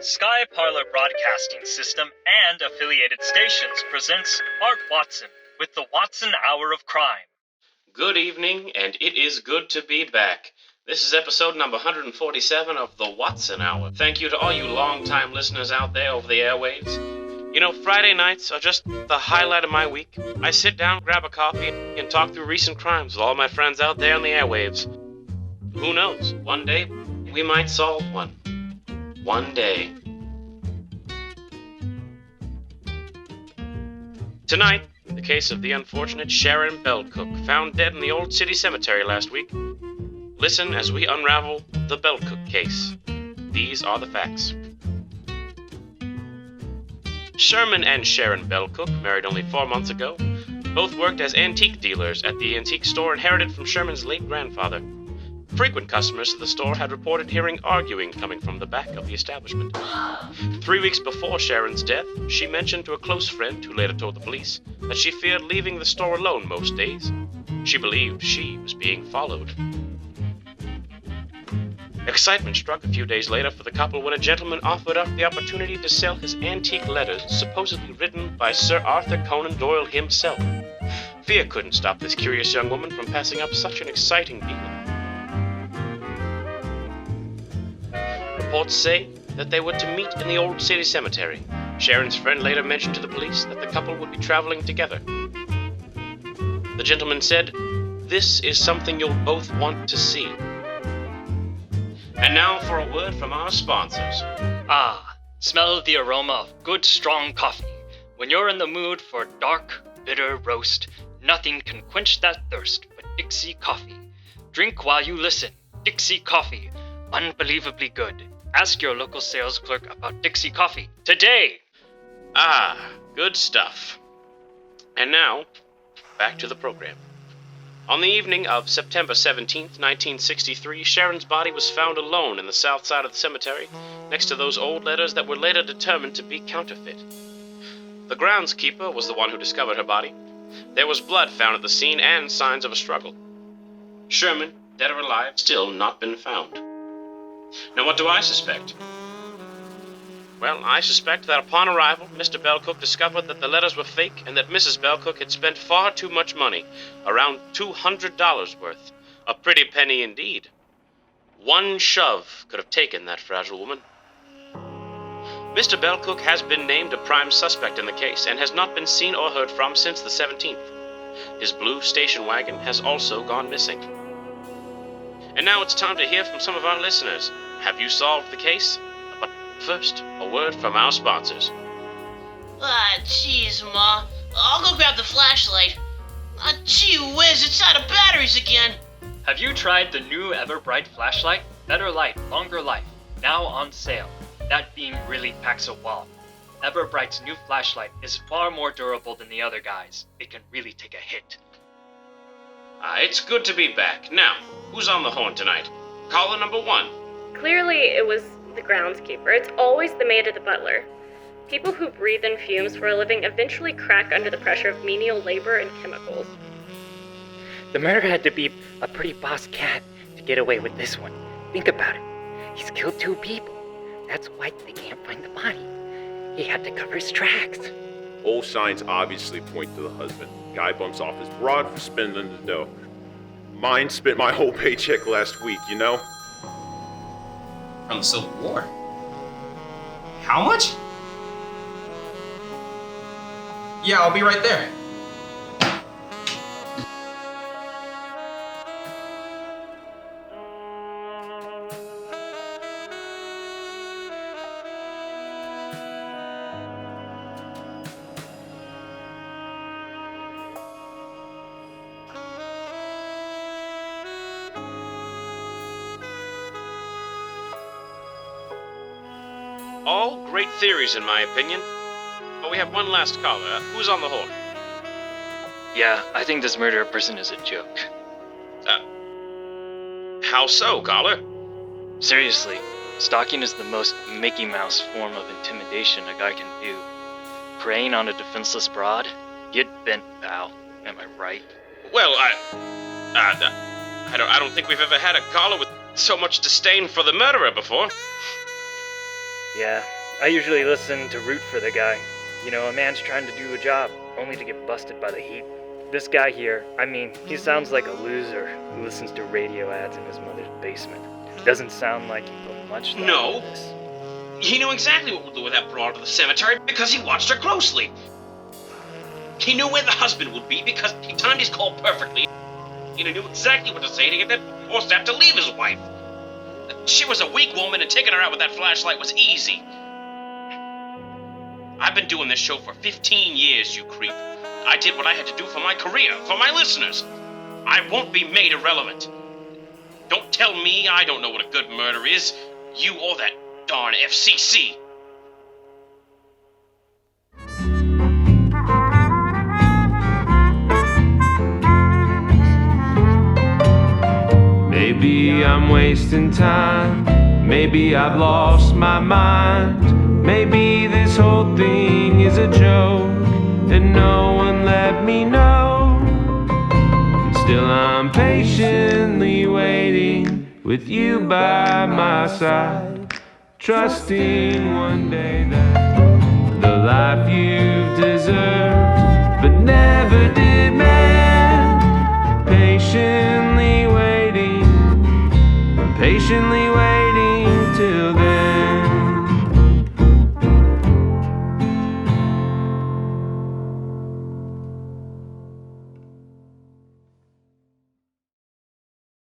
Sky Parlor Broadcasting System and affiliated stations presents Art Watson with the Watson Hour of Crime. Good evening, and it is good to be back. This is episode number 147 of the Watson Hour. Thank you to all you long-time listeners out there over the airwaves. You know, Friday nights are just the highlight of my week. I sit down, grab a coffee, and talk through recent crimes with all my friends out there on the airwaves. Who knows? One day, we might solve one. One day. Tonight, the case of the unfortunate Sharon Belcook, found dead in the old city cemetery last week. Listen as we unravel the Belcook case. These are the facts. Sherman and Sharon Belcook, married only 4 months ago, both worked as antique dealers at the antique store inherited from Sherman's late grandfather. Frequent customers of the store had reported hearing arguing coming from the back of the establishment. 3 weeks before Sharon's death, she mentioned to a close friend, who later told the police, that she feared leaving the store alone most days. She believed she was being followed. Excitement struck a few days later for the couple when a gentleman offered up the opportunity to sell his antique letters, supposedly written by Sir Arthur Conan Doyle himself. Fear couldn't stop this curious young woman from passing up such an exciting deal. Reports say that they were to meet in the old city cemetery. Sharon's friend later mentioned to the police that the couple would be traveling together. The gentleman said, "This is something you'll both want to see." And now for a word from our sponsors. Smell the aroma of good strong coffee. When you're in the mood for dark, bitter roast, nothing can quench that thirst but Dixie coffee. Drink while you listen. Dixie coffee. Unbelievably good. Ask your local sales clerk about Dixie coffee today. Good stuff. And now, back to the program. On the evening of September 17th, 1963, Sharon's body was found alone in the south side of the cemetery, next to those old letters that were later determined to be counterfeit. The groundskeeper was the one who discovered her body. There was blood found at the scene and signs of a struggle. Sherman, dead or alive, still not been found. Now, what do I suspect? Well, I suspect that upon arrival, Mr. Belcook discovered that the letters were fake and that Mrs. Belcook had spent far too much money, around $200 worth. A pretty penny indeed. One shove could have taken that fragile woman. Mr. Belcook has been named a prime suspect in the case and has not been seen or heard from since the 17th. His blue station wagon has also gone missing. And now it's time to hear from some of our listeners. Have you solved the case? But first, a word from our sponsors. Jeez, Ma. I'll go grab the flashlight. Gee whiz, it's out of batteries again. Have you tried the new Ever-Bright flashlight? Better light, longer life. Now on sale. That beam really packs a wallop. Ever-Bright's new flashlight is far more durable than the other guys. It can really take a hit. It's good to be back. Now, who's on the horn tonight? Caller number 1. Clearly, it was the groundskeeper. It's always the maid or the butler. People who breathe in fumes for a living eventually crack under the pressure of menial labor and chemicals. The murderer had to be a pretty boss cat to get away with this one. Think about it. He's killed 2 people. That's why they can't find the body. He had to cover his tracks. All signs obviously point to the husband. Guy bumps off his broad for spending the dough. Mine spent my whole paycheck last week, you know? From the Civil War? How much? Yeah, I'll be right there. All great theories, in my opinion. But we have one last caller. Who's on the horn? Yeah, I think this murderer person is a joke. How so, caller? Seriously, stalking is the most Mickey Mouse form of intimidation a guy can do. Preying on a defenseless broad? Get bent, pal. Am I right? Well, I don't think we've ever had a caller with so much disdain for the murderer before. Yeah, I usually listen to root for the guy. You know, a man's trying to do a job, only to get busted by the heat. This guy here, I mean, he sounds like a loser who listens to radio ads in his mother's basement. Doesn't sound like he put much thought No. into this. He knew exactly what we'll do with that broad to the cemetery because he watched her closely. He knew where the husband would be because he timed his call perfectly. And he knew exactly what to say to get that poor sap to leave his wife. She was a weak woman, and taking her out with that flashlight was easy. I've been doing this show for 15 years, you creep. I did what I had to do for my career, for my listeners. I won't be made irrelevant. Don't tell me I don't know what a good murder is. You or that darn FCC. Maybe I'm wasting time. Maybe I've lost my mind. Maybe this whole thing is a joke, and no one let me know. And still I'm patiently waiting with you by my side, trusting one day that the life you've deserved, but never